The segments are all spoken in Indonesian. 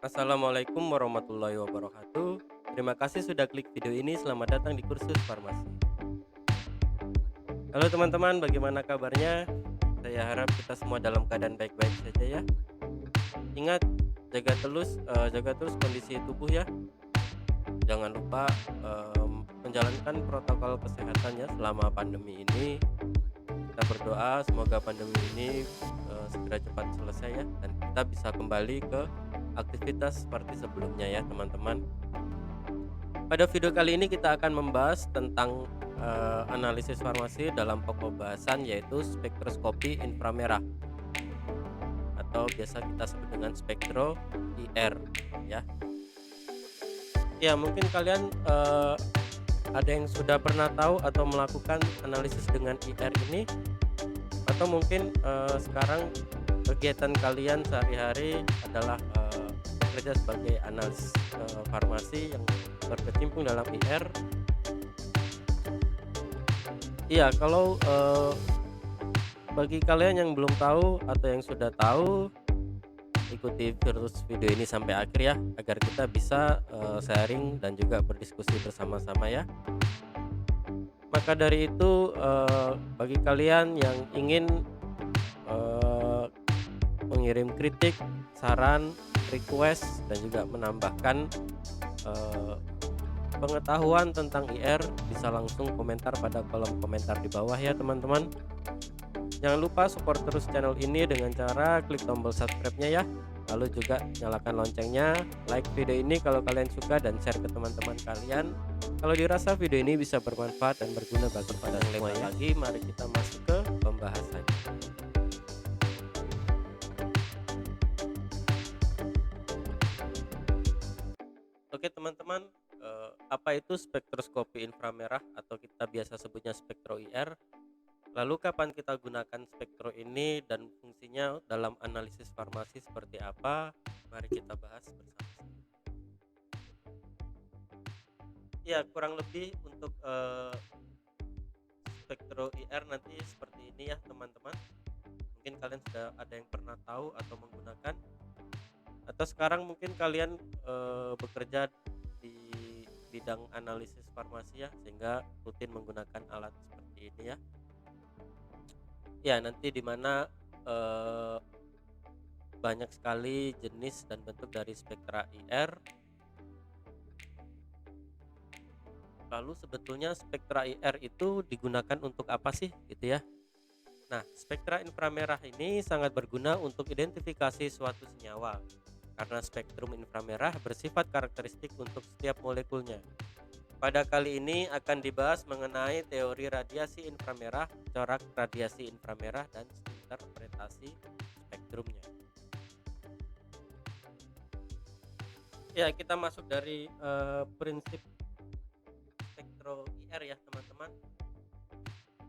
Assalamualaikum warahmatullahi wabarakatuh. Terima kasih sudah klik video ini. Selamat datang di kursus farmasi. Halo teman-teman, bagaimana kabarnya? Saya harap kita semua dalam keadaan baik-baik saja ya. Ingat, jaga terus kondisi tubuh ya. Jangan lupa menjalankan protokol kesehatan ya selama pandemi ini. Kita berdoa semoga pandemi ini segera cepat selesai ya, dan kita bisa kembali ke aktivitas seperti sebelumnya ya teman-teman. Pada video kali ini kita akan membahas tentang analisis farmasi dalam pokok bahasan, yaitu spektroskopi inframerah atau biasa kita sebut dengan spektro IR ya. Ya, mungkin kalian ada yang sudah pernah tahu atau melakukan analisis dengan IR ini, atau mungkin sekarang kegiatan kalian sehari-hari adalah bekerja sebagai analis farmasi yang berkecimpung dalam IR. Iya, kalau bagi kalian yang belum tahu atau yang sudah tahu, ikuti terus video ini sampai akhir ya, agar kita bisa sharing dan juga berdiskusi bersama-sama ya. Maka dari itu, bagi kalian yang ingin eh, mengirim kritik, saran, request, dan juga menambahkan eh, pengetahuan tentang IR, bisa langsung komentar pada kolom komentar di bawah ya teman-teman. Jangan lupa support terus channel ini dengan cara klik tombol subscribe-nya ya. Lalu juga nyalakan loncengnya, like video ini kalau kalian suka, dan share ke teman-teman kalian kalau dirasa video ini bisa bermanfaat dan berguna bagi pada semua ya. Lagi, mari kita masuk ke pembahasan. Oke teman-teman, apa itu spektroskopi inframerah atau kita biasa sebutnya spektro IR? Lalu kapan kita gunakan spektro ini dan fungsinya dalam analisis farmasi seperti apa? Mari kita bahas bersama-sama. Ya, kurang lebih untuk spektro IR nanti seperti ini ya teman-teman. Mungkin kalian sudah ada yang pernah tahu atau menggunakan, atau sekarang mungkin kalian bekerja di bidang analisis farmasi ya, sehingga rutin menggunakan alat seperti ini ya. Ya, nanti dimana banyak sekali jenis dan bentuk dari spektra IR. Lalu sebetulnya spektra IR itu digunakan untuk apa sih gitu ya? Nah, spektra inframerah ini sangat berguna untuk identifikasi suatu senyawa karena spektrum inframerah bersifat karakteristik untuk setiap molekulnya. Pada kali ini akan dibahas mengenai teori radiasi inframerah, corak radiasi inframerah, dan interpretasi spektrumnya. Ya, kita masuk dari prinsip spektro IR ya teman-teman.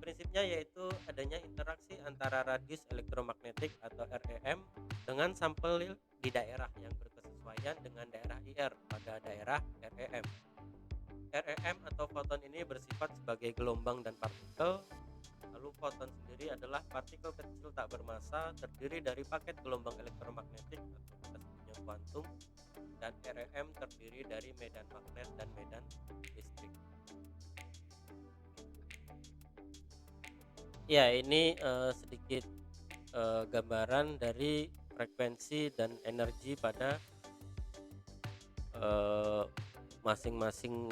Prinsipnya yaitu adanya interaksi antara radius elektromagnetik atau REM dengan sampel di daerah yang berkesesuaian dengan daerah IR pada daerah REM. REM atau foton ini bersifat sebagai gelombang dan partikel. Lalu foton sendiri adalah partikel kecil tak bermassa terdiri dari paket gelombang elektromagnetik atau kita sebutnya kuantum, dan REM terdiri dari medan magnet dan medan listrik. Ya, ini sedikit gambaran dari frekuensi dan energi pada eh, masing-masing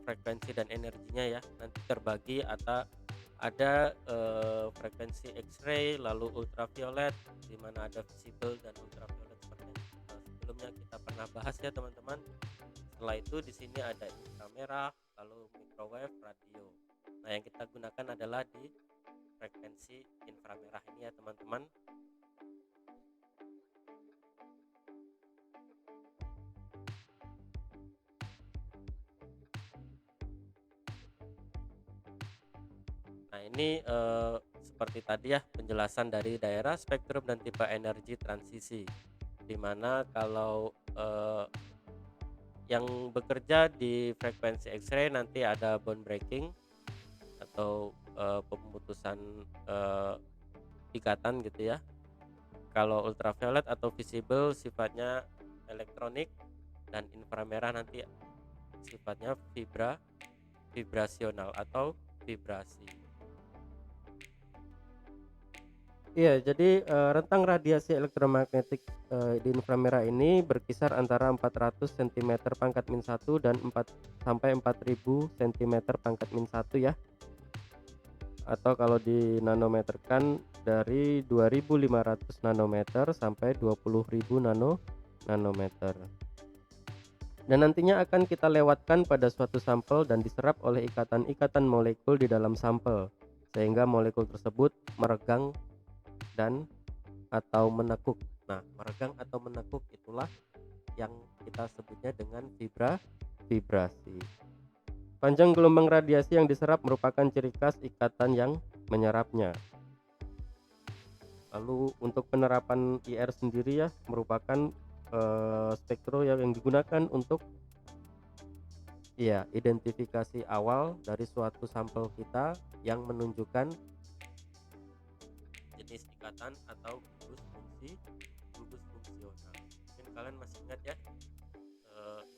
frekuensi dan energinya ya. Nanti terbagi atau ada frekuensi X-ray, lalu ultraviolet, di mana ada visible dan ultraviolet seperti yang sebelumnya kita pernah bahas ya teman-teman. Setelah itu di sini ada inframerah, lalu microwave, radio. Nah, yang kita gunakan adalah di frekuensi inframerah ini ya teman-teman. Nah, ini seperti tadi ya penjelasan dari daerah, spektrum, dan tipe energi transisi, dimana kalau yang bekerja di frekuensi X-ray nanti ada bond breaking atau pemutusan ikatan gitu ya. Kalau ultraviolet atau visible sifatnya elektronik, dan inframerah nanti sifatnya vibrasional atau vibrasi. Iya, jadi rentang radiasi elektromagnetik di inframerah ini berkisar antara 400 cm pangkat min 1 dan 4 sampai 4000 cm pangkat min 1 ya. Atau kalau dinanometerkan dari 2500 nanometer sampai 20.000 nanometer. Dan nantinya akan kita lewatkan pada suatu sampel dan diserap oleh ikatan-ikatan molekul di dalam sampel, sehingga molekul tersebut meregang dan atau menekuk. Nah, meregang atau menekuk itulah yang kita sebutnya dengan vibrasi. Panjang gelombang radiasi yang diserap merupakan ciri khas ikatan yang menyerapnya. Lalu untuk penerapan IR sendiri ya merupakan spektro yang digunakan untuk identifikasi awal dari suatu sampel kita yang menunjukkan jenis ikatan atau gugus fungsional. Mungkin kalian masih ingat ya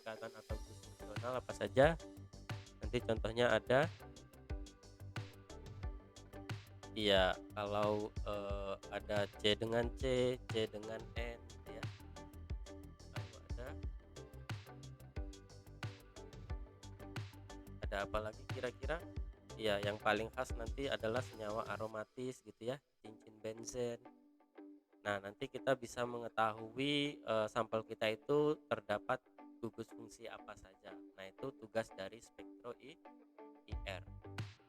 ikatan atau gugus fungsional apa saja. Nanti contohnya ada kalau ada C dengan C, C dengan N ya. Lalu ada apa lagi kira-kira? Yang paling khas nanti adalah senyawa aromatis gitu ya, cincin benzen. Nah, nanti kita bisa mengetahui sampel kita itu terdapat gugus fungsi apa saja. Nah, itu tugas dari spektro IR.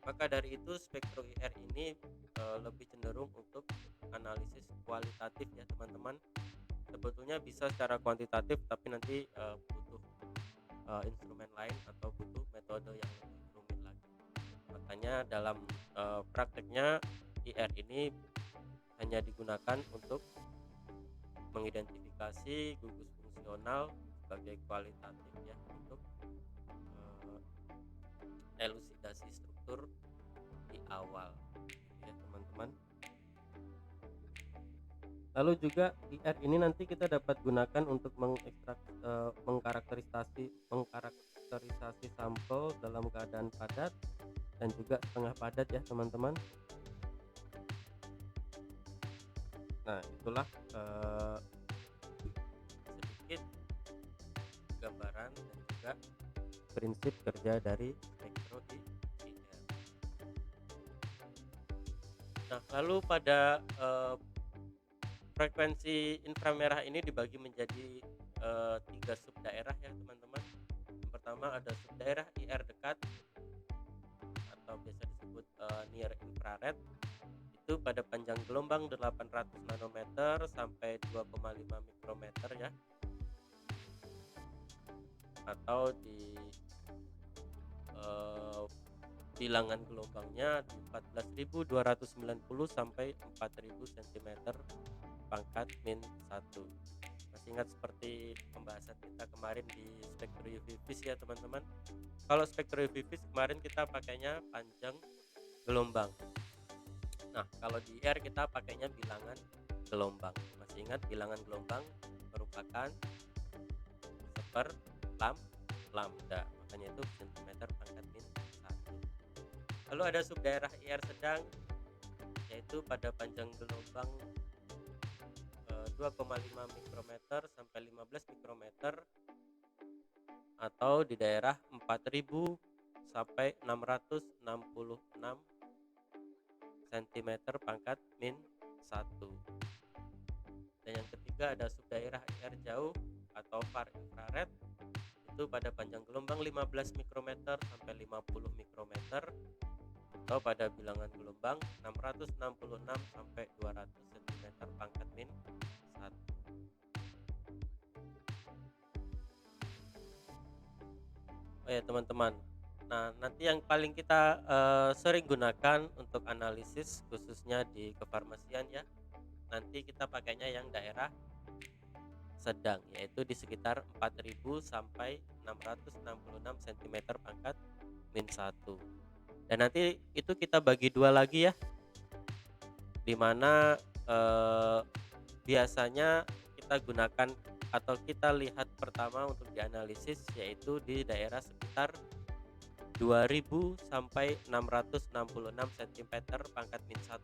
Maka dari itu spektro IR ini lebih cenderung untuk analisis kualitatif ya teman-teman. Sebetulnya bisa secara kuantitatif, tapi nanti butuh instrumen lain atau butuh metode yang lebih rumit lagi. Makanya dalam prakteknya IR ini hanya digunakan untuk mengidentifikasi gugus fungsional sebagai kualitatif ya, untuk elusidasi struktur di awal ya teman-teman. Lalu juga IR ini nanti kita dapat gunakan untuk mengkarakterisasi sampel dalam keadaan padat dan juga setengah padat ya teman-teman. Nah, itulah sedikit gambaran dan juga prinsip kerja dari spektro IR. Nah, lalu pada frekuensi inframerah ini dibagi menjadi 3 subdaerah ya teman-teman. Yang pertama ada subdaerah IR dekat atau biasa disebut near infrared. Itu pada panjang gelombang 800 nanometer sampai 2,5 mikrometer ya. Atau di bilangan gelombangnya di 14.290 sampai 4.000 cm pangkat min 1. Masih ingat seperti pembahasan kita kemarin di spektro UV vis ya teman-teman. Kalau spektro UV vis kemarin kita pakainya panjang gelombang. Nah, kalau di IR kita pakainya bilangan gelombang. Masih ingat bilangan gelombang merupakan seper lambda, makanya itu centimeter pangkat min 1. Lalu ada subdaerah IR sedang, yaitu pada panjang gelombang 2,5 mikrometer sampai 15 mikrometer atau di daerah 4000 sampai 666 cm pangkat min 1. Dan yang ketiga ada subdaerah IR jauh atau far infrared, itu pada panjang gelombang 15 mikrometer sampai 50 mikrometer atau pada bilangan gelombang 666 sampai 200 cm pangkat min 1. Oh ya teman-teman, nah nanti yang paling kita sering gunakan untuk analisis khususnya di kefarmasian ya, nanti kita pakainya yang daerah sedang, yaitu di sekitar 4000 sampai 666 cm pangkat min 1. Dan nanti itu kita bagi dua lagi ya, dimana biasanya kita gunakan atau kita lihat pertama untuk dianalisis yaitu di daerah sekitar 2000 sampai 666 cm pangkat min 1.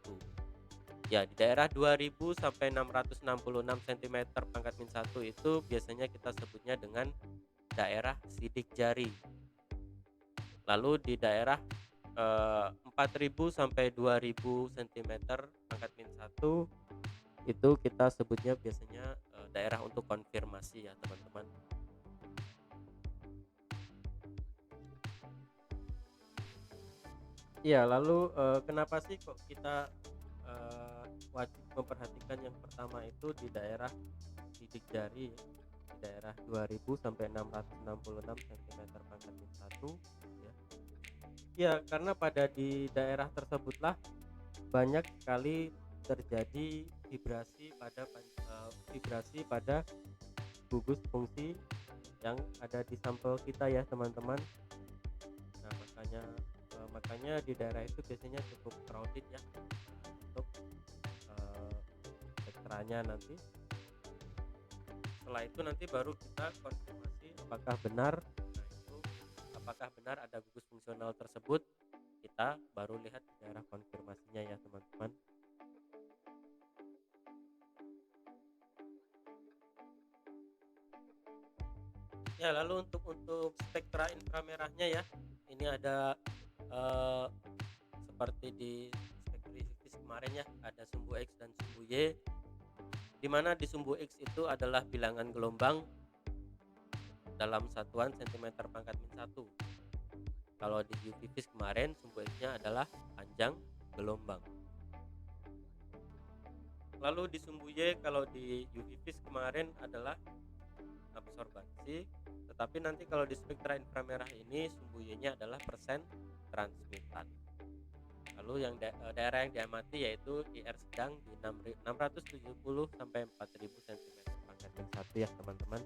Ya, di daerah 2000 sampai 666 cm pangkat min 1 itu biasanya kita sebutnya dengan daerah sidik jari. Lalu di daerah 4000 sampai 2000 cm pangkat min 1 itu kita sebutnya biasanya daerah untuk konfirmasi ya, teman-teman. Iya, lalu kenapa sih kok kita wajib memperhatikan yang pertama itu di daerah sidik jari, di daerah 2000 sampai 666 cm pangkat min 1 ya. Ya, karena pada di daerah tersebutlah banyak sekali terjadi vibrasi pada gugus fungsi yang ada di sampel kita ya, teman-teman. Nah, makanya di daerah itu biasanya cukup crowded ya untuk eh, spektranya nanti. Setelah itu nanti baru kita konfirmasi apakah benar. Nah, itu apakah benar ada gugus fungsional tersebut, kita baru lihat di daerah konfirmasinya ya, teman-teman. Ya, lalu untuk spektra inframerahnya ya, ini ada eh, seperti di spektrifikasi kemarin ya, ada sumbu X dan sumbu Y, di mana di sumbu X itu adalah bilangan gelombang dalam satuan cm pangkat min 1. Kalau di UV vis kemarin sumbu X-nya adalah panjang gelombang. Lalu di sumbu Y kalau di UV vis kemarin adalah absorbansi, tetapi nanti kalau di spektra inframerah ini sumbu Y-nya adalah persen transmitan. Lalu yang daerah yang diamati yaitu IR sedang di 670 sampai 4000 cm pangkat min 1 ya, teman-teman.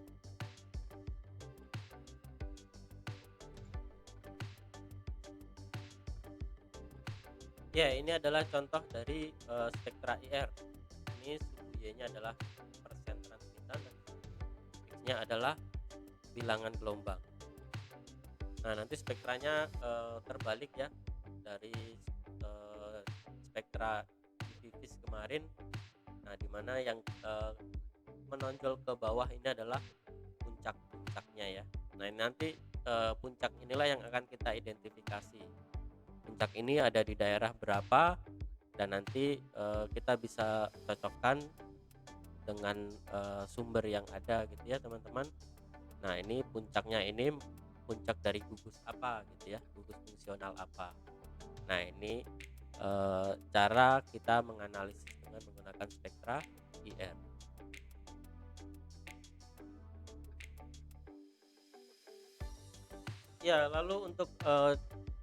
Ya, ini adalah contoh dari spektra IR. Ini sumbu Y-nya adalah persen transmitan dan X-nya adalah bilangan gelombang. Nah, nanti spektranya terbalik ya dari spektra UV vis kemarin. Nah, dimana yang menonjol ke bawah ini adalah puncak-puncaknya ya. Nah, nanti puncak inilah yang akan kita identifikasi. Puncak ini ada di daerah berapa, dan nanti kita bisa cocokkan dengan sumber yang ada gitu ya, teman-teman. Nah, ini puncaknya ini puncak dari gugus apa gitu ya, gugus fungsional apa. Nah, ini cara kita menganalisis dengan menggunakan spektra IR. Ya, lalu untuk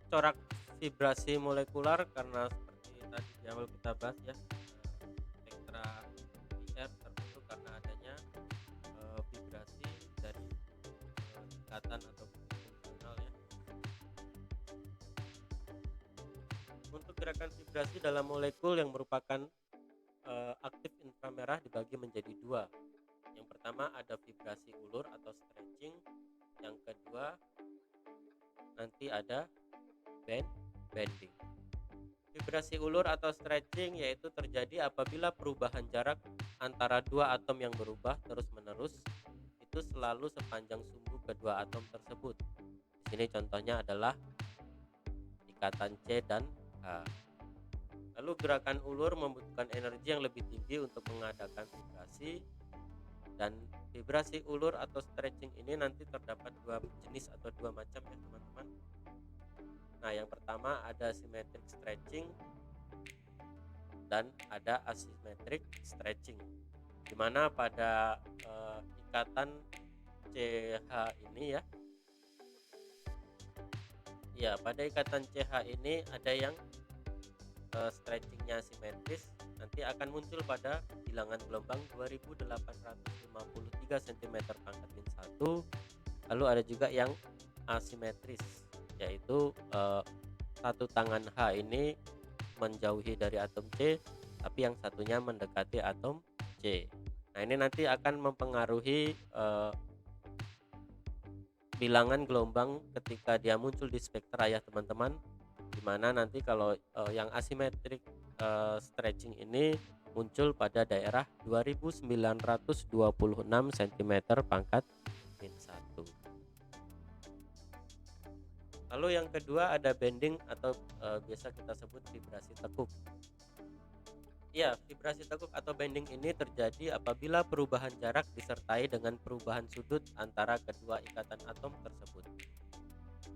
corak vibrasi molekular, karena seperti tadi di awal kita bahas ya, spektra IR terbentuk karena adanya vibrasi dari ikatan atau fungsional ya. Untuk gerakan vibrasi dalam molekul yang merupakan aktif inframerah dibagi menjadi dua. Yang pertama ada vibrasi ulur atau stretching, yang kedua nanti ada bending. Vibrasi ulur atau stretching yaitu terjadi apabila perubahan jarak antara dua atom yang berubah terus-menerus itu selalu sepanjang sumbu kedua atom tersebut. Di sini contohnya adalah ikatan C dan H. Lalu gerakan ulur membutuhkan energi yang lebih tinggi untuk mengadakan vibrasi, dan vibrasi ulur atau stretching ini nanti terdapat dua jenis atau dua macam ya, teman-teman. Nah, yang pertama ada symmetric stretching dan ada asymmetric stretching, dimana pada ikatan CH ini ya pada ikatan CH ini ada yang stretchingnya simetris, nanti akan muncul pada bilangan gelombang 2853 cm pangkat min 1. Lalu ada juga yang asimetris, yaitu satu tangan H ini menjauhi dari atom C, tapi yang satunya mendekati atom C. Nah, ini nanti akan mempengaruhi bilangan gelombang ketika dia muncul di spektra ya teman-teman. Dimana nanti kalau yang asimetrik stretching ini muncul pada daerah 2926 cm pangkat min 1. Lalu yang kedua ada bending atau biasa kita sebut vibrasi tekuk. Ya, vibrasi tekuk atau bending ini terjadi apabila perubahan jarak disertai dengan perubahan sudut antara kedua ikatan atom tersebut.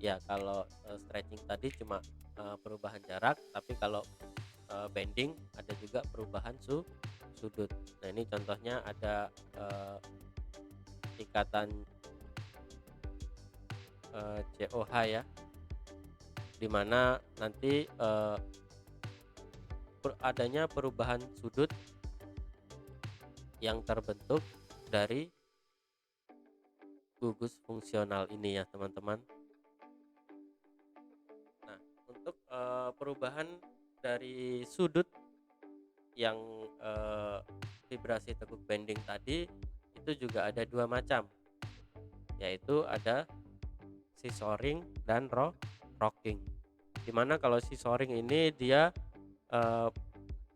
Ya, kalau stretching tadi cuma perubahan jarak, tapi kalau bending ada juga perubahan sudut. Nah, ini contohnya ada ikatan COH ya, dimana nanti adanya perubahan sudut yang terbentuk dari gugus fungsional ini ya teman-teman. Nah, untuk perubahan dari sudut yang vibrasi tekuk bending tadi itu juga ada dua macam, yaitu ada scissoring dan rocking. Dimana kalau scissoring ini dia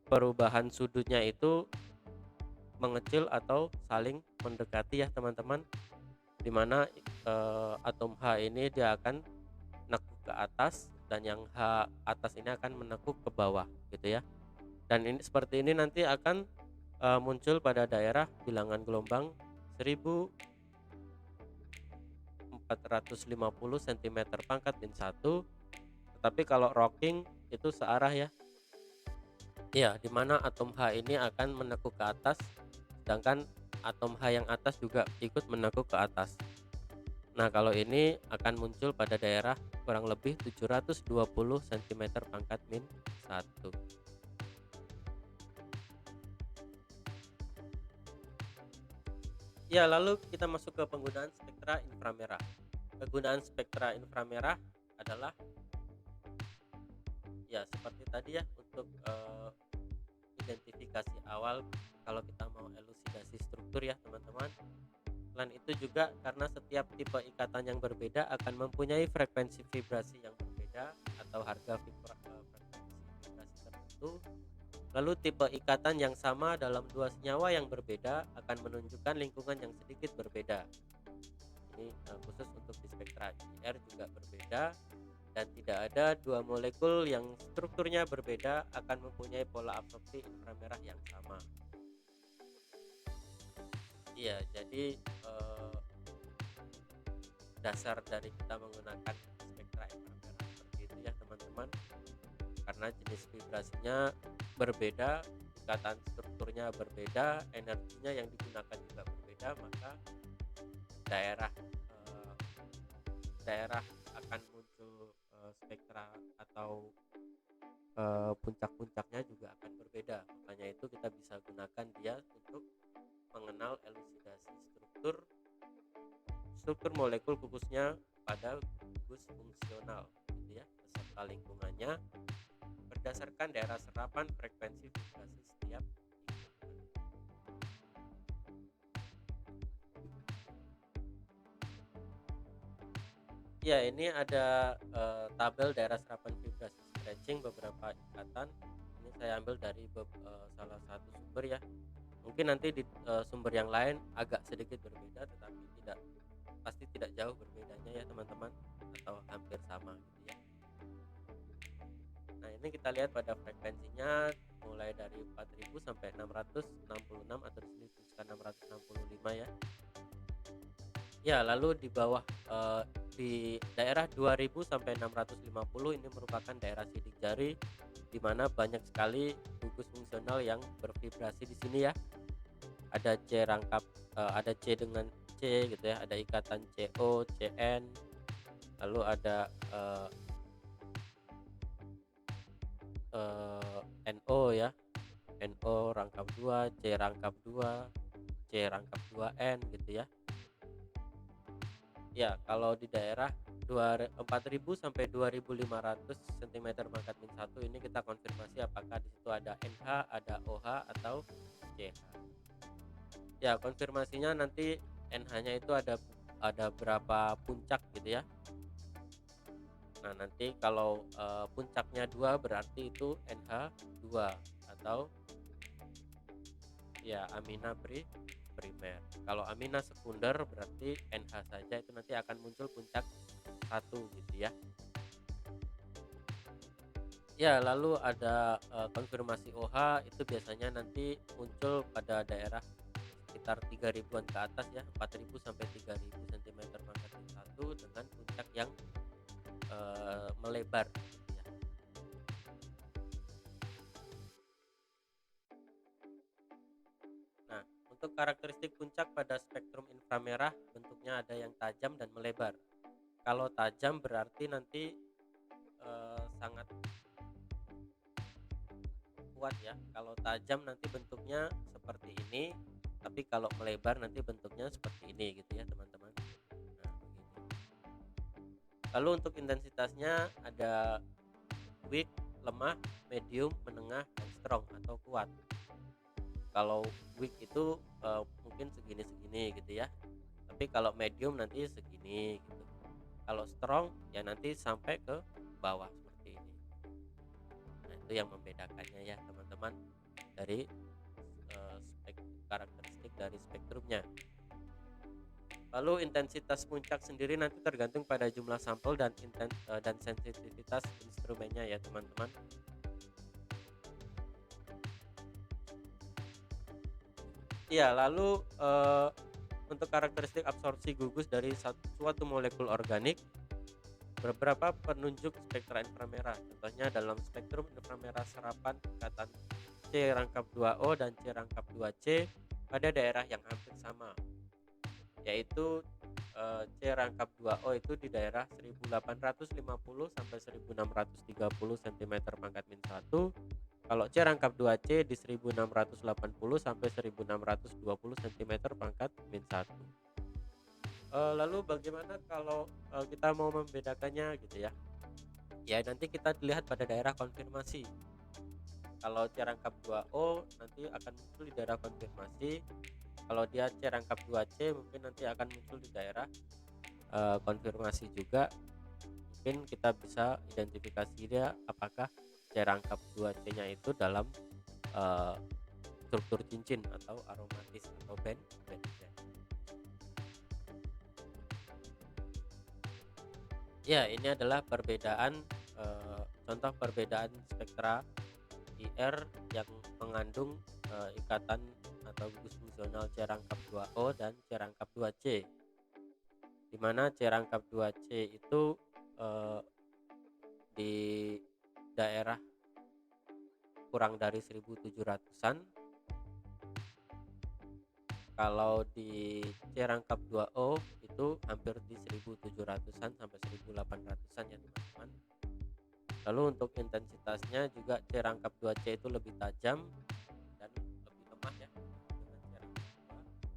perubahan sudutnya itu mengecil atau saling mendekati ya teman-teman, dimana atom H ini dia akan menekuk ke atas dan yang H atas ini akan menekuk ke bawah gitu ya. Dan ini seperti ini nanti akan muncul pada daerah bilangan gelombang 1450 cm pangkat min 1. Tetapi kalau rocking itu searah ya. Iya, dimana atom H ini akan menekuk ke atas, sedangkan atom H yang atas juga ikut menekuk ke atas. Nah, kalau ini akan muncul pada daerah kurang lebih 720 cm pangkat min 1. Ya, lalu kita masuk ke penggunaan spektra inframerah. Kegunaan spektra inframerah adalah ya seperti tadi ya, untuk identifikasi awal kalau kita mau elusidasi struktur ya teman-teman. Selain itu juga karena setiap tipe ikatan yang berbeda akan mempunyai frekuensi vibrasi yang berbeda atau harga frekuensi vibrasi tertentu. Lalu tipe ikatan yang sama dalam dua senyawa yang berbeda akan menunjukkan lingkungan yang sedikit berbeda. Ini khusus untuk di spektra IR juga berbeda, dan tidak ada dua molekul yang strukturnya berbeda akan mempunyai pola absorpsi inframerah yang sama. Iya, jadi dasar dari kita menggunakan spektra inframerah seperti itu ya teman-teman, karena jenis vibrasinya berbeda, ikatan strukturnya berbeda, energinya yang digunakan juga berbeda, maka daerah daerah akan muncul spektra atau puncak-puncaknya juga akan berbeda. Makanya itu kita bisa gunakan dia untuk mengenal elusidasi struktur molekul khususnya pada gugus fungsional gitu ya, beserta lingkungannya berdasarkan daerah serapan frekuensi vibrasi setiap ikatan. Ya, ini ada tabel daerah serapan vibrasi stretching beberapa ikatan. Ini saya ambil dari salah satu sumber ya. Mungkin nanti di sumber yang lain agak sedikit berbeda, tetapi pasti tidak jauh berbedanya ya teman-teman, atau hampir sama gitu ya. Nah, ini kita lihat pada frekuensinya mulai dari 4000 sampai 666, atau di sini tuliskan 665 ya. Ya, lalu di bawah di daerah 2000 sampai 650 ini merupakan daerah sidik jari, di mana banyak sekali gugus fungsional yang bervibrasi di sini ya. Ada C rangkap, ada C dengan C gitu ya, ada ikatan CO, CN, lalu ada NO ya, NO rangkap 2, C rangkap 2, C rangkap 2N gitu ya. Ya, kalau di daerah 4000 sampai 2500 cm pangkat min 1 ini kita konfirmasi apakah di situ ada NH, ada OH atau CH. Ya, konfirmasinya nanti NH-nya itu ada berapa puncak gitu ya. Nah, nanti kalau puncaknya 2 berarti itu NH 2 atau ya amina primer. Kalau amina sekunder berarti NH saja, itu nanti akan muncul puncak 1 gitu ya. Ya, lalu ada konfirmasi OH itu biasanya nanti muncul pada daerah sekitar 3.000-an ke atas ya, 4.000 sampai 3.000 cm pangkat min 1 dengan puncak yang melebar gitu ya. Nah, untuk karakteristik puncak pada spektrum inframerah bentuknya ada yang tajam dan melebar. Kalau tajam berarti nanti sangat kuat ya. Kalau tajam nanti bentuknya seperti ini, tapi kalau melebar nanti bentuknya seperti ini gitu ya, teman-teman. Nah, begini. Lalu untuk intensitasnya ada weak, lemah, medium, menengah, dan strong atau kuat. Kalau weak itu mungkin segini-segini gitu ya. Tapi kalau medium nanti segini gitu. Kalau strong ya nanti sampai ke bawah seperti ini. Nah, itu yang membedakannya ya, teman-teman, dari karakteristik dari spektrumnya. Lalu intensitas puncak sendiri nanti tergantung pada jumlah sampel dan sensitivitas instrumennya ya, teman-teman. Iya, lalu untuk karakteristik absorpsi gugus dari suatu molekul organik, beberapa penunjuk spektra inframerah. Contohnya dalam spektrum inframerah serapan ikatan C rangkap 2O dan C rangkap 2C pada daerah yang hampir sama, yaitu C rangkap 2O itu di daerah 1850 sampai 1630 cm pangkat min 1. Kalau C rangkap 2C di 1680 sampai 1620 cm pangkat min 1. Lalu bagaimana kalau kita mau membedakannya gitu ya? Ya, nanti kita lihat pada daerah konfirmasi. Kalau C rangkap 2O nanti akan muncul di daerah konfirmasi. Kalau dia C rangkap 2C mungkin nanti akan muncul di daerah konfirmasi juga. Mungkin kita bisa identifikasi dia apakah C rangkap 2C-nya itu dalam struktur cincin atau aromatis atau band. Ya, ini adalah perbedaan contoh perbedaan spektra IR yang mengandung ikatan atau gugus fungsional C rangkap 2O dan C rangkap 2C, di mana C rangkap 2C itu di daerah kurang dari 1700-an. Kalau di C rangkap 2O itu hampir di 1700-an sampai 1800-an ya, teman-teman. Lalu untuk intensitasnya juga C rangkap 2C itu lebih tajam dan lebih lemah ya dengan C rangkap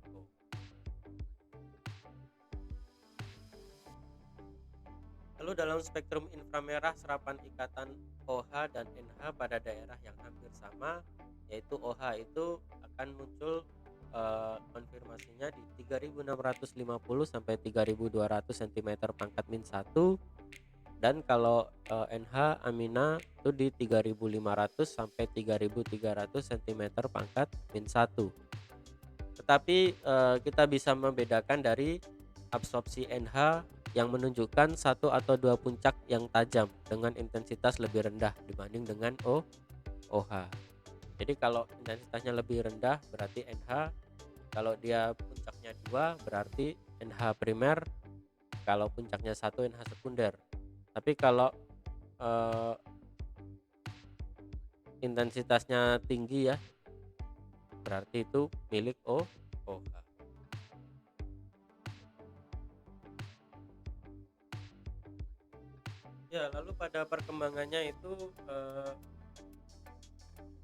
2O. Lalu dalam spektrum inframerah serapan ikatan OH dan NH pada daerah yang hampir sama, yaitu OH itu akan muncul konfirmasinya di 3650 sampai 3200 cm pangkat min 1, dan kalau NH amina itu di 3500 sampai 3300 cm pangkat min 1. Tetapi kita bisa membedakan dari absorpsi NH yang menunjukkan satu atau dua puncak yang tajam dengan intensitas lebih rendah dibanding dengan OH. Jadi kalau intensitasnya lebih rendah berarti NH, kalau dia puncaknya 2 berarti NH primer, kalau puncaknya 1 NH sekunder. Tapi kalau intensitasnya tinggi ya, berarti itu milik OH. Ya, lalu pada perkembangannya itu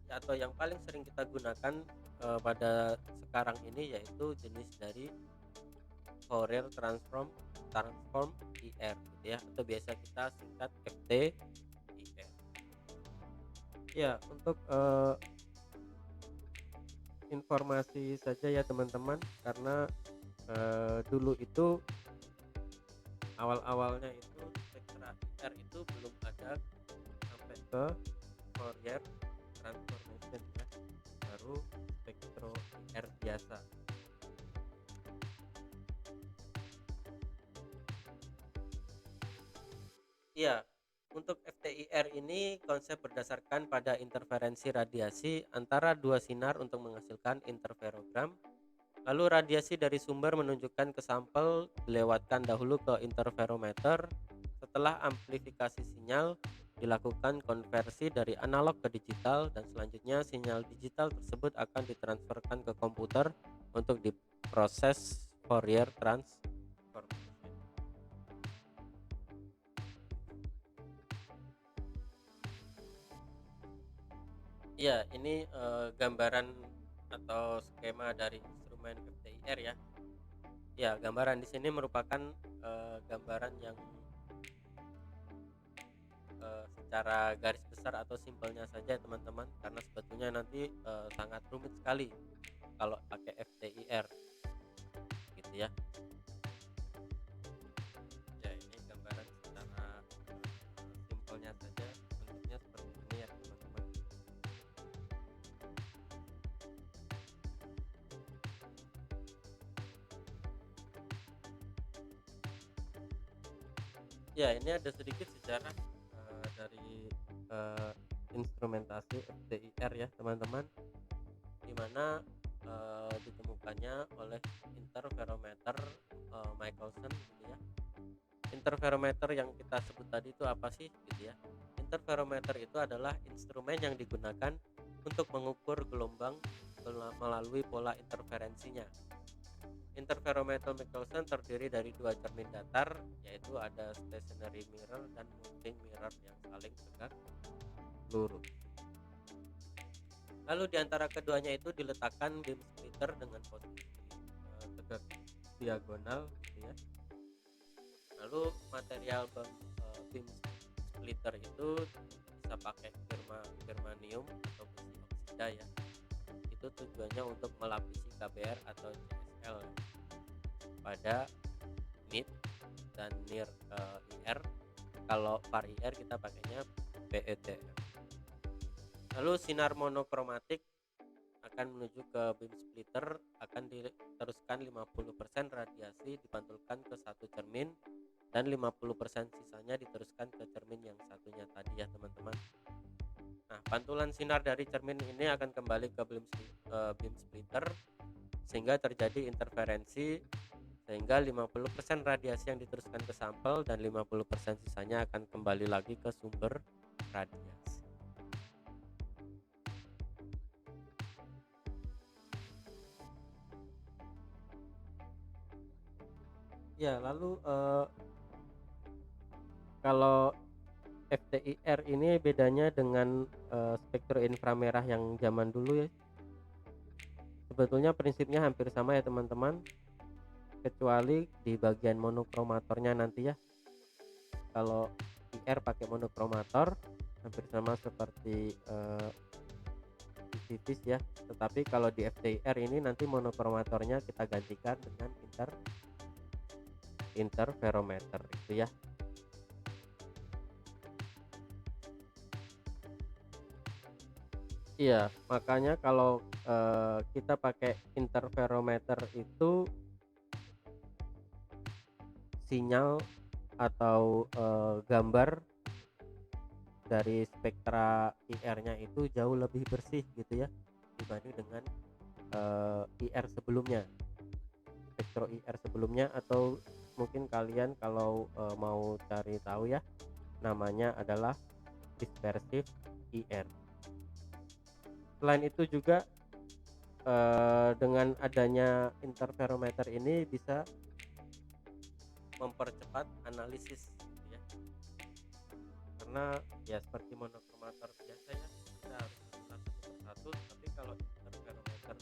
atau yang paling sering kita gunakan pada sekarang ini yaitu jenis dari Fourier transform IR gitu ya, atau biasa kita singkat FT IR. Ya, untuk informasi saja ya teman-teman, karena dulu itu awal-awalnya itu spektra IR itu belum ada sampai ke Fourier transformation ya, baru spektro IR biasa. Iya, untuk FTIR ini konsep berdasarkan pada interferensi radiasi antara dua sinar untuk menghasilkan interferogram. Lalu radiasi dari sumber menunjukkan ke sampel dilewatkan dahulu ke interferometer. Setelah amplifikasi sinyal, dilakukan konversi dari analog ke digital, dan selanjutnya sinyal digital tersebut akan ditransferkan ke komputer untuk diproses Fourier transform. Ya, ini gambaran atau skema dari instrumen FTIR ya. Ya, gambaran di sini merupakan gambaran yang secara garis besar atau simpelnya saja teman-teman, karena sebetulnya nanti sangat rumit sekali kalau pakai FTIR gitu ya. Ya, ini gambaran secara simpelnya saja, bentuknya seperti ini ya teman-teman. Ya, ini ada sedikit sejarah dari eh, instrumentasi FTIR ya teman-teman, di mana ditemukannya oleh interferometer Michelson gitu ya. Interferometer yang kita sebut tadi itu apa sih gitu ya. Interferometer itu adalah instrumen yang digunakan untuk mengukur gelombang melalui pola interferensinya. Interferometer Michelson terdiri dari dua cermin datar, yaitu ada stationary mirror dan moving mirror yang saling tegak lurus. Lalu di antara keduanya itu diletakkan beam splitter dengan posisi tegak diagonal gitu ya. Lalu material beam splitter itu bisa pakai germanium atau besi oksida ya. Itu tujuannya untuk melapisi KBR atau CSL pada mid dan near IR. Kalau far IR kita pakainya PET. Lalu sinar monokromatik akan menuju ke beam splitter, akan diteruskan 50% radiasi dipantulkan ke satu cermin dan 50% sisanya diteruskan ke cermin yang satunya tadi ya teman-teman. Nah, pantulan sinar dari cermin ini akan kembali ke beam splitter sehingga terjadi interferensi, sehingga 50% radiasi yang diteruskan ke sampel dan 50% sisanya akan kembali lagi ke sumber radiasi. Ya, lalu kalau FTIR ini bedanya dengan spektrum inframerah yang zaman dulu ya. Sebetulnya prinsipnya hampir sama ya teman-teman, kecuali di bagian monokromatornya nanti ya. Kalau IR pakai monokromator hampir sama seperti CCTV ya, tetapi kalau di FTIR ini nanti monokromatornya kita gantikan dengan interferometer itu ya. Iya, makanya kalau kita pakai interferometer itu sinyal atau gambar dari spektra IR-nya itu jauh lebih bersih gitu ya, dibanding dengan IR sebelumnya, spektro IR sebelumnya. Atau mungkin kalian kalau mau cari tahu ya, namanya adalah dispersif IR. Selain itu juga dengan adanya interferometer ini bisa mempercepat analisis gitu ya, karena ya seperti monokromator biasa ya, kita harus melihat satu persatu. Tapi kalau interferometer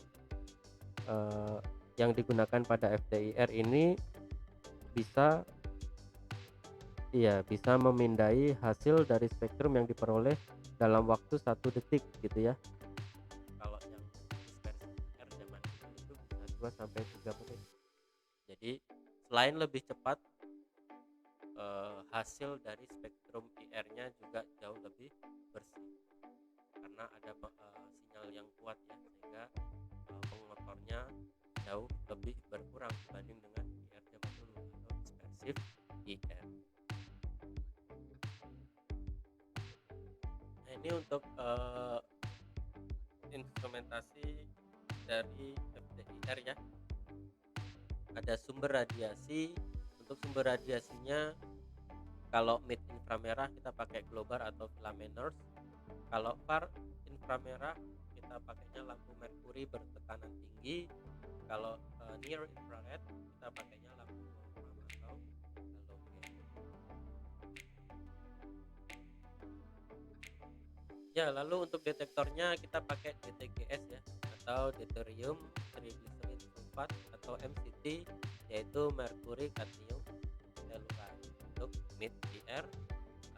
yang digunakan pada FTIR ini bisa memindai hasil dari spektrum yang diperoleh dalam waktu 1 detik gitu ya. Kalau yang dispersi IR 2 sampai 3 menit. Jadi selain lebih cepat, hasil dari spektrum IR-nya juga jauh lebih bersih karena ada sinyal yang kuat ya, sehingga pengotornya jauh lebih berkurang dibanding dengan IR zaman dulu atau dispersif IR. Nah, ini untuk instrumentasi dari FTIR ya. Ada sumber radiasi. Untuk sumber radiasinya, kalau mid inframerah kita pakai globar atau filameners. Kalau far inframerah kita pakainya lampu merkuri bertekanan tinggi. Kalau near infrared kita pakainya lampu wolfram atau halogen. Ya, lalu untuk detektornya kita pakai DTGS ya, atau deuterium triglyceride sulfat atau MCT, yaitu merkuri kadmium telluride untuk mid IR.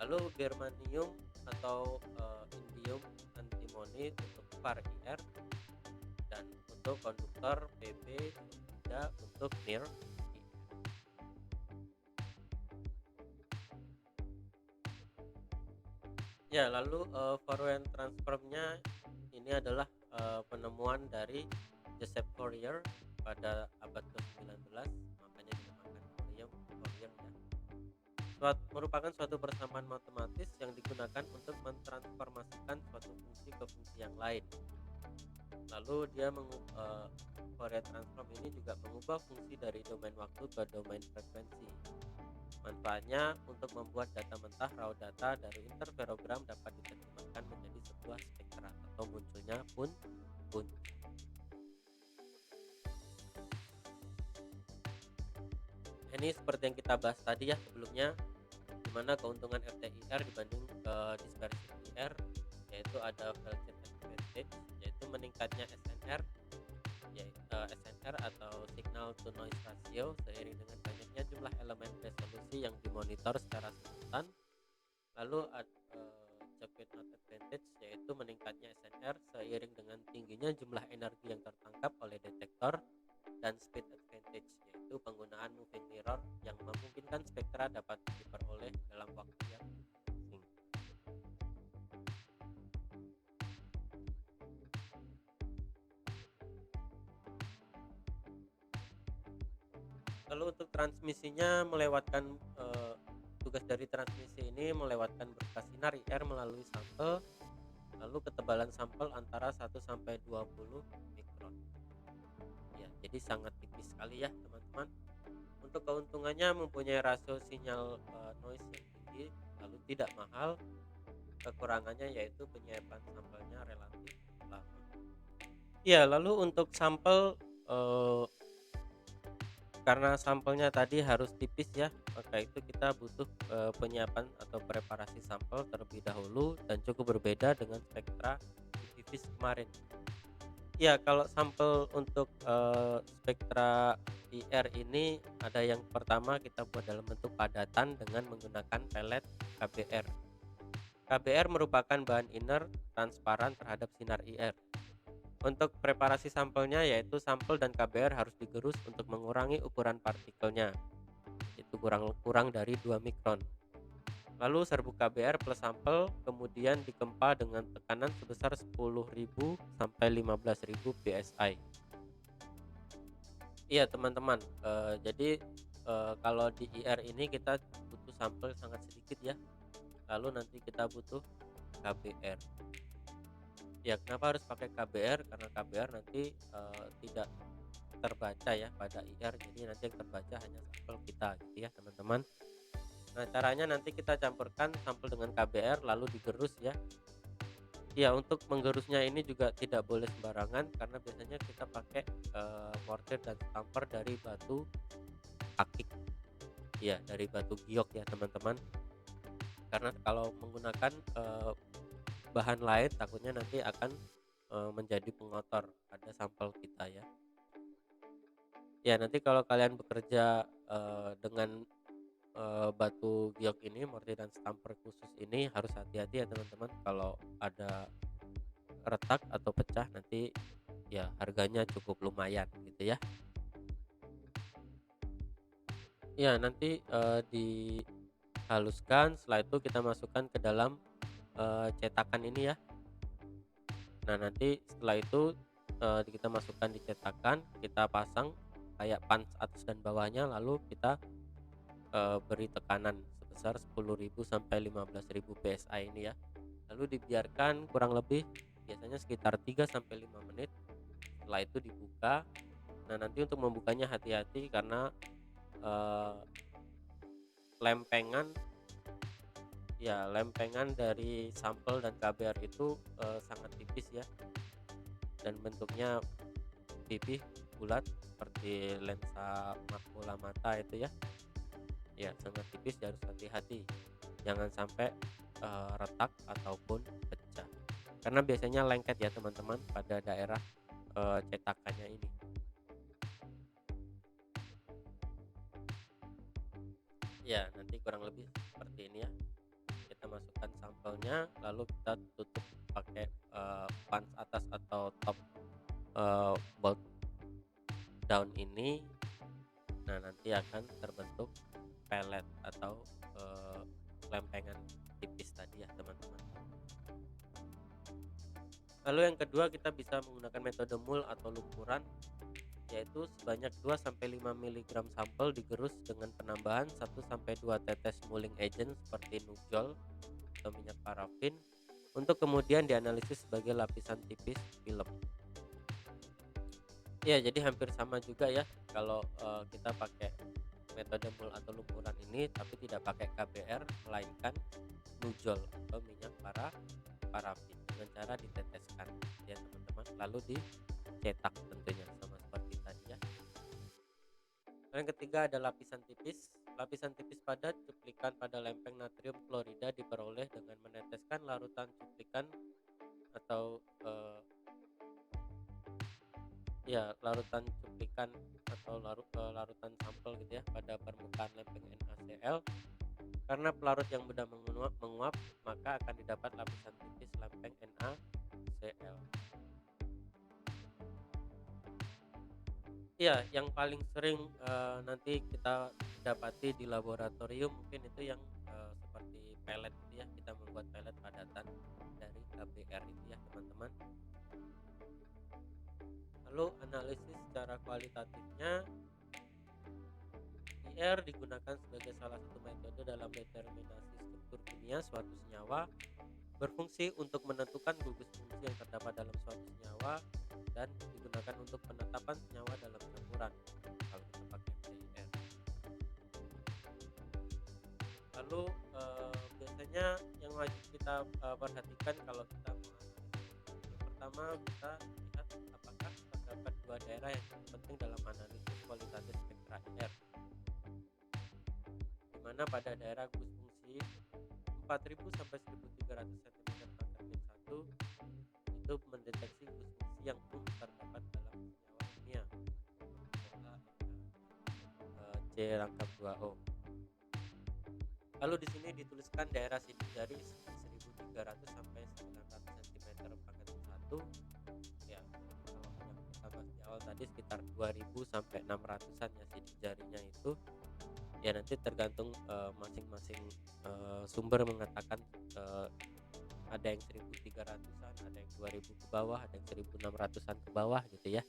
Lalu germanium atau indium antimony untuk far IR, dan untuk konduktor PB tidak untuk near IR. Ya, lalu Fourier transformnya ini adalah penemuan dari Joseph Fourier pada abad ke-19, makanya dinamakan Fourier ya. Merupakan suatu persamaan matematis yang digunakan untuk mentransformasikan suatu fungsi ke fungsi yang lain. Lalu dia Fourier transform ini juga mengubah fungsi dari domain waktu ke domain frekuensi. Manfaatnya untuk membuat data mentah raw data dari interferogram dapat diterjemahkan menjadi sebuah spektra atau munculnya punca. Ini seperti yang kita bahas tadi ya sebelumnya, dimana keuntungan FTIR dibanding dispersif IR, yaitu ada Felsted advantage, yaitu meningkatnya SNR, SNR atau signal to noise ratio seiring dengan banyaknya jumlah elemen resolusi yang dimonitor secara simultan. Lalu Choquet Noise advantage, yaitu meningkatnya SNR seiring dengan tingginya jumlah energi yang tertangkap oleh detektor. Dan speed advantage, yaitu penggunaan moving mirror yang memungkinkan spektra dapat diperoleh dalam waktu yang singkat. Lalu untuk transmisinya melewatkan tugas dari transmisi ini melewatkan berkas sinar IR melalui sampel, lalu ketebalan sampel antara 1 sampai 20 mikron. Ya, jadi sangat tipis sekali ya teman-teman. Untuk keuntungannya mempunyai rasio sinyal noise yang tinggi, lalu tidak mahal. Kekurangannya yaitu penyiapan sampelnya relatif lama. Ya, lalu untuk sampel karena sampelnya tadi harus tipis ya, maka itu kita butuh penyiapan atau preparasi sampel terlebih dahulu dan cukup berbeda dengan spektra Vivis kemarin. Ya, kalau sampel untuk spektra IR ini ada yang pertama kita buat dalam bentuk padatan dengan menggunakan pelet KBR. KBR merupakan bahan inner transparan terhadap sinar IR. Untuk preparasi sampelnya yaitu sampel dan KBR harus digerus untuk mengurangi ukuran partikelnya, itu kurang dari 2 mikron. Lalu serbuk KBR plus sampel kemudian dikempa dengan tekanan sebesar 10.000 sampai 15.000 psi. Iya teman-teman, jadi kalau di IR ini kita butuh sampel sangat sedikit ya. Lalu nanti kita butuh KBR. Ya, kenapa harus pakai KBR? Karena KBR nanti tidak terbaca ya pada IR, jadi nanti yang terbaca hanya sampel kita gitu ya teman-teman. Nah, caranya nanti kita campurkan sampel dengan KBR lalu digerus ya. Ya, untuk menggerusnya ini juga tidak boleh sembarangan karena biasanya kita pakai mortir dan stamper dari batu akik. Ya, dari batu giok ya teman-teman. Karena kalau menggunakan bahan lain takutnya nanti akan menjadi pengotor pada sampel kita ya. Ya, nanti kalau kalian bekerja dengan batu giok ini, mortir dan stamper khusus ini harus hati-hati ya teman-teman. Kalau ada retak atau pecah nanti ya harganya cukup lumayan gitu ya. Ya nanti, dihaluskan, setelah itu kita masukkan ke dalam, cetakan ini ya. Nah nanti setelah itu, kita masukkan di cetakan, kita pasang kayak pans atas dan bawahnya, lalu kita, beri tekanan sebesar 10.000 sampai 15.000 PSI ini ya. Lalu dibiarkan kurang lebih biasanya sekitar 3 sampai 5 menit, setelah itu dibuka. Nah nanti untuk membukanya hati-hati karena, eee, lempengan lempengan dari sampel dan KBR itu, sangat tipis ya, dan bentuknya pipih, bulat seperti lensa bola mata itu ya. Ya sangat tipis, ya harus hati-hati. Jangan sampai, retak ataupun pecah. Karena biasanya lengket ya teman-teman pada daerah, cetakannya ini. Ya nanti kurang lebih seperti ini ya. Kita masukkan sampelnya, lalu kita tutup pakai, pans atas atau top, bolt down ini. Nah nanti akan terbentuk pelet atau, lempengan tipis tadi ya teman-teman. Lalu yang kedua kita bisa menggunakan metode mul atau lumuran, yaitu sebanyak 2 sampai 5 miligram sampel digerus dengan penambahan 1 sampai 2 tetes mulling agent seperti nujol atau minyak parafin, untuk kemudian dianalisis sebagai lapisan tipis film. Ya jadi hampir sama juga ya kalau, kita pakai metode mul atau lumuran ini, tapi tidak pakai KBR melainkan nujol atau minyak parafin dengan cara diteteskan ya teman-teman, lalu dicetak tentunya sama seperti tadi ya. Lalu yang ketiga ada lapisan tipis. Lapisan tipis padat cuplikan pada lempeng natrium klorida diperoleh dengan meneteskan larutan cuplikan atau, larutan cuplikan atau larutan sampel gitu ya pada permukaan lempeng NaCl. Karena pelarut yang mudah menguap, maka akan didapat lapisan tipis lempeng NaCl. Iya, yang paling sering, nanti kita dapati di laboratorium mungkin itu yang, seperti pelet itu ya, kita membuat pelet padatan dari KBR itu ya teman-teman. Lalu analisis secara kualitatifnya, IR digunakan sebagai salah satu metode dalam determinasi struktur kimia suatu senyawa, berfungsi untuk menentukan gugus fungsi yang terdapat dalam suatu senyawa, dan digunakan untuk penetapan senyawa dalam campuran kalau kita pakai PIR. Lalu, biasanya yang wajib kita, perhatikan kalau kita menganalisis, yang pertama kita lihat apakah terdapat dua daerah yang cukup penting dalam analisis kualitatif spektra IR, di mana pada daerah gugus fungsi 4000 sampai 1300 cm pangkat min 1 itu mendeteksi gugus fungsi yang belum terdapat dalam senyawa kimia, C rangkap 2O. Lalu di sini dituliskan daerah sidik jari 1300 sampai 900 cm pangkat min 1 ya. Kalau yang kita bahas di awal tadi sekitar 2000 sampai 600-an ya sidik jarinya itu. Ya nanti tergantung, masing-masing, sumber mengatakan, ada yang 1300-an, ada yang 2000 ke bawah, ada yang 1600-an ke bawah gitu ya.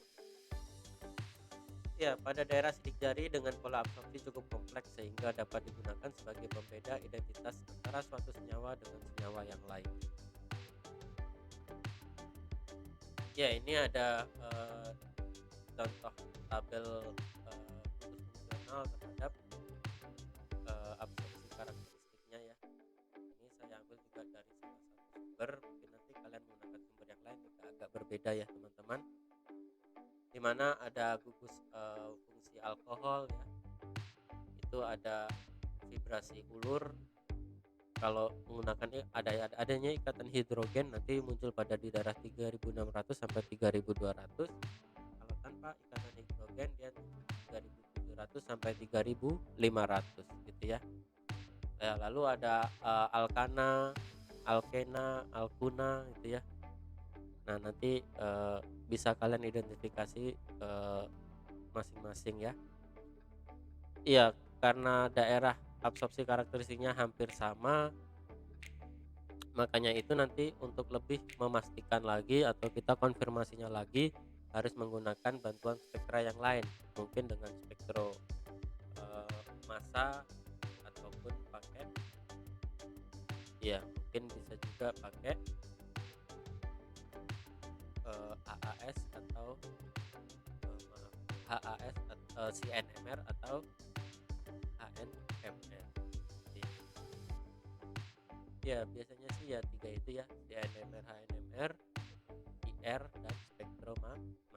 Ya, pada daerah sidik jari dengan pola absorpsi cukup kompleks sehingga dapat digunakan sebagai pembeda identitas antara suatu senyawa dengan senyawa yang lain. Ya, ini ada, contoh tabel, khusus fungsional terhadap, absorpsi karakteristiknya ya. Ini saya ambil juga dari salah satu sumber, mungkin nanti kalian menggunakan sumber yang lain juga agak berbeda ya teman-teman. Di mana ada gugus, fungsi alkohol ya, itu ada vibrasi ulur. Kalau menggunakan adanya ikatan hidrogen nanti muncul pada di daerah 3600 sampai 3200. Kalau tanpa ikatan hidrogen dia 3700 sampai 3500 gitu ya. Lalu ada, alkana, alkena, alkuna gitu ya. Nah, nanti bisa kalian identifikasi masing-masing ya. Iya, karena daerah absorpsi karakteristiknya hampir sama, makanya itu nanti untuk lebih memastikan lagi atau kita konfirmasinya lagi harus menggunakan bantuan spektra yang lain, mungkin dengan spektro massa ataupun pakai, ya mungkin bisa juga pakai AAS atau maaf, HAS CNMR atau HNMR. Ya biasanya sih ya tiga itu ya, CNMR, HNMR, IR, dan spektromassa.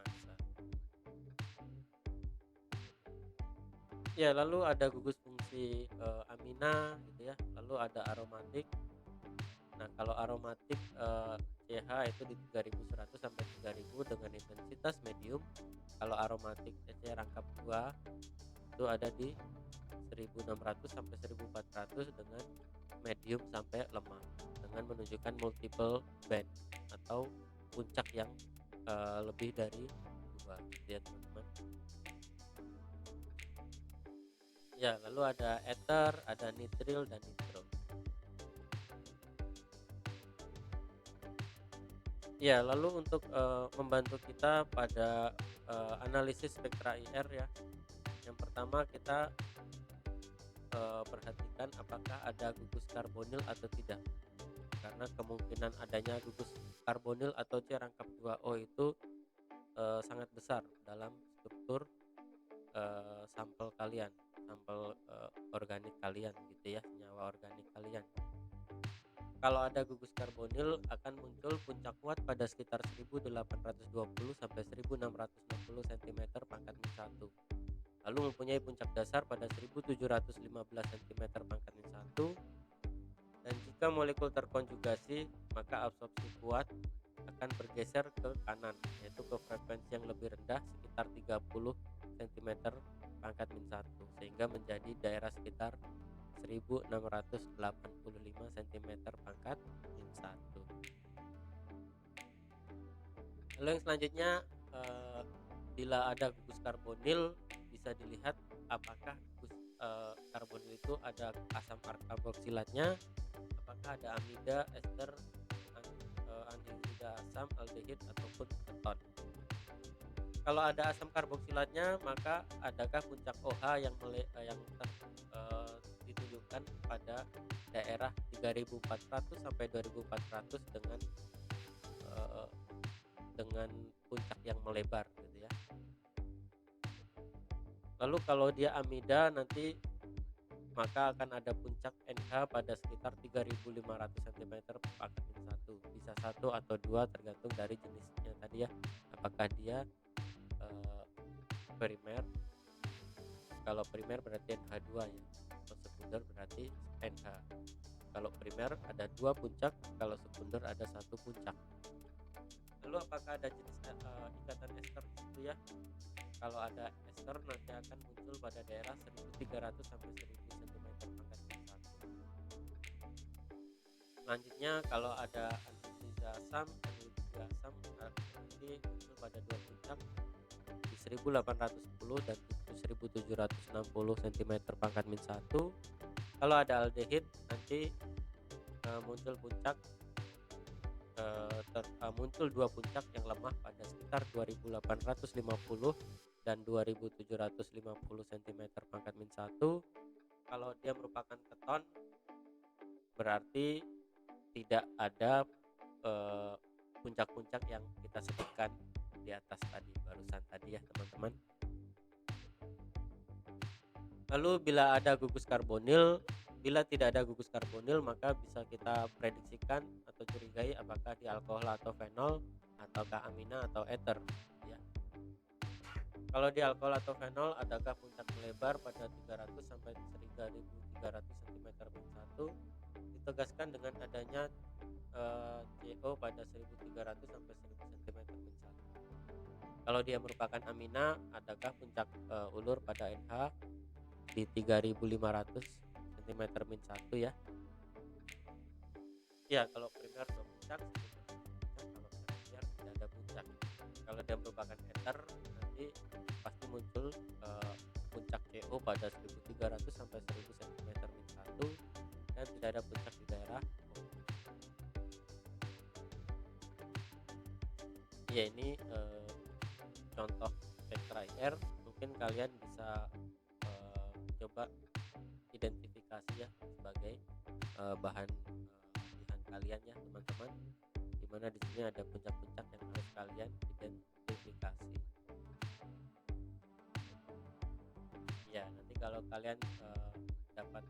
Ya, lalu ada gugus fungsi amina gitu ya, lalu ada aromatik. Nah, kalau aromatik CH itu di 3100 sampai 3000 dengan intensitas medium. Kalau aromatik EC rangkap 2 itu ada di 1600 sampai 1400 dengan medium sampai lemah, dengan menunjukkan multiple band atau puncak yang lebih dari 2 gitu ya teman-teman. Ya, lalu ada ether, ada nitril dan nitro. Ya, lalu untuk membantu kita pada analisis spektra IR ya. Yang pertama kita perhatikan apakah ada gugus karbonil atau tidak. Karena kemungkinan adanya gugus karbonil atau C rangkap 2O itu sangat besar dalam struktur sampel kalian, sampel organik kalian gitu ya, senyawa organik kalian. Kalau ada gugus karbonil akan muncul puncak kuat pada sekitar 1820 sampai 1660 cm pangkat min 1. Lalu mempunyai puncak dasar pada 1715 cm pangkat min 1. Dan jika molekul terkonjugasi, maka absorpsi kuat akan bergeser ke kanan, yaitu ke frekuensi yang lebih rendah sekitar 30 cm pangkat min 1, sehingga menjadi daerah sekitar 1685 cm pangkat min 1. Lalu yang selanjutnya, bila ada gugus karbonil bisa dilihat apakah gugus karbonil itu ada asam karboksilatnya, apakah ada amida, ester, anhidrida asam, aldehid ataupun keton. Kalau ada asam karboksilatnya, maka adakah puncak OH yang ditunjukkan pada daerah 3400 sampai 2400 dengan puncak yang melebar gitu ya. Lalu kalau dia amida nanti maka akan ada puncak NH pada sekitar 3500 cm pangkat min 1. Bisa 1 atau 2 tergantung dari jenisnya tadi ya. Apakah dia primer, kalau primer berarti NH2 ya, atau sekunder berarti NH. Kalau primer ada 2 puncak, kalau sekunder ada 1 puncak. Lalu apakah ada jenis ikatan ester itu ya? Kalau ada ester nanti akan muncul pada daerah 1300 sampai 1000 cm pangkat min 1. Selanjutnya kalau ada anhidrida asam nanti muncul pada 2 puncak di 1810 dan 1760 cm pangkat min 1. Kalau ada aldehid nanti muncul muncul 2 puncak yang lemah pada sekitar 2850 dan 2750 cm pangkat min 1. Kalau dia merupakan keton berarti tidak ada puncak-puncak yang kita sebutkan di atas tadi, barusan tadi ya teman-teman. Lalu bila tidak ada gugus karbonil, maka bisa kita prediksikan atau curigai apakah di alkohol atau fenol, ataukah amina atau ether ya. Kalau di alkohol atau fenol, adakah puncak melebar pada 300 sampai 1300 cm min 1, ditegaskan dengan adanya CO pada 1300 sampai 1000 cm min 1. Kalau dia merupakan amina, adakah puncak ulur pada NH di 3500 cm min 1 ya. Ya, kalau primer 2 puncak, kalau sekunder tidak yang merupakan ether, nanti pasti muncul puncak CO pada 1300 sampai 1000 cm min 1 dan tidak ada puncak di daerah. Ya ini contoh spektra IR, mungkin kalian bisa coba identifikasi ya sebagai bahan latihan kalian ya teman-teman, dimana di sini ada puncak-puncak yang harus kalian identifikasi. Ya nanti kalau kalian dapat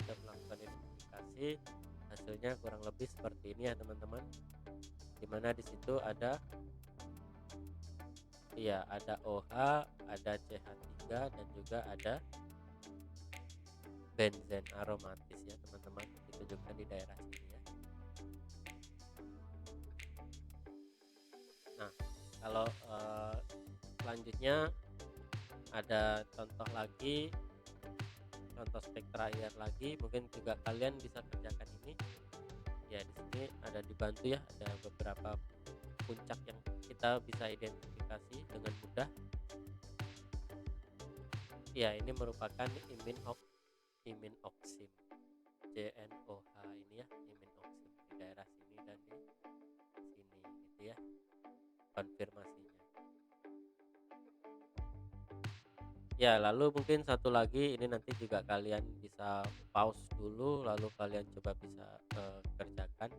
sudah melakukan identifikasi, hasilnya kurang lebih seperti ini ya teman-teman, dimana di situ ada ada OH, ada CH3 dan juga ada benzen aromatis ya teman-teman, ditunjukkan di daerah sini ya. Nah kalau selanjutnya ada contoh lagi, contoh spektra IR lagi, mungkin juga kalian bisa kerjakan ini ya. Di sini ada dibantu ya, ada beberapa puncak yang kita bisa identifikasi dengan mudah ya. Ini merupakan imin oksim JNOH ini ya, imin oksim di daerah sini dan di sini gitu ya konfirmasinya. Ya lalu mungkin satu lagi, ini nanti juga kalian bisa pause dulu lalu kalian coba bisa kerjakan,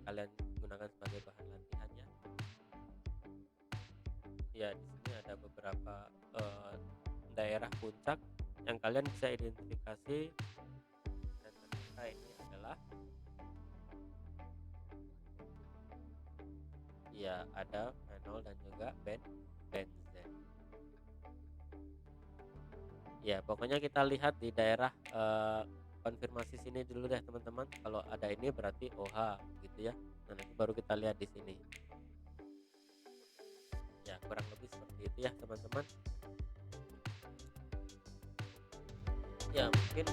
kalian gunakan sebagai bahan latihan ya. Ya di sini ada beberapa daerah puncak yang kalian bisa identifikasi, dan ternyata ini adalah ya ada fenol dan juga benzen. Ya pokoknya kita lihat di daerah konfirmasi sini dulu deh teman-teman. Kalau ada ini berarti OH gitu ya. Nah nanti baru kita lihat di sini. Ya kurang lebih seperti itu ya teman-teman. Ya mungkin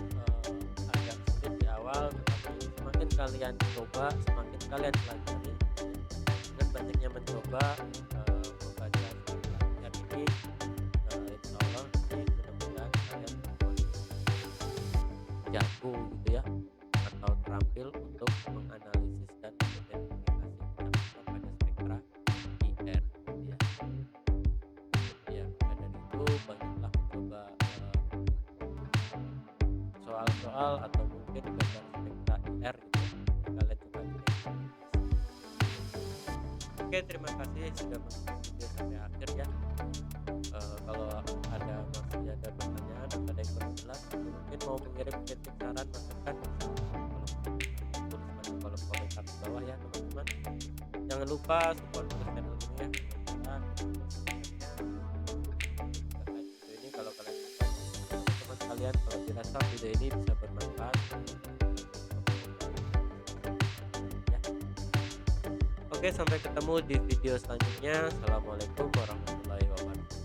agak sulit di awal, tetapi semakin kalian coba, semakin kalian pelajari, dengan banyaknya mencoba membaca latihan ini, insya Allah nanti mudah-mudahan kalian jago gitu ya, atau terampil untuk menganalisis dan mengidentifikasi puncak-puncak pada spektra IR gitu ya. Ya maka dari itu banyaklah mencoba soal-soal atau mungkin gambar spektra IR gitu ya, kalian coba identifikasi. Oke, terima kasih sudah menonton video sampai akhir ya. Kalau masih ada pertanyaan atau ada yang kurang jelas, mungkin mau mengirim kritik, saran, masukan, tulis pada kolom komentar di bawah ya teman-teman. Jangan lupa support terus channel ini ya, karena video ini kalau kalian suka, teman-teman kalian kalau dirasa video ini bisa bermanfaat ya. Oke, sampai ketemu di video selanjutnya. Assalamualaikum warahmatullahi wabarakatuh.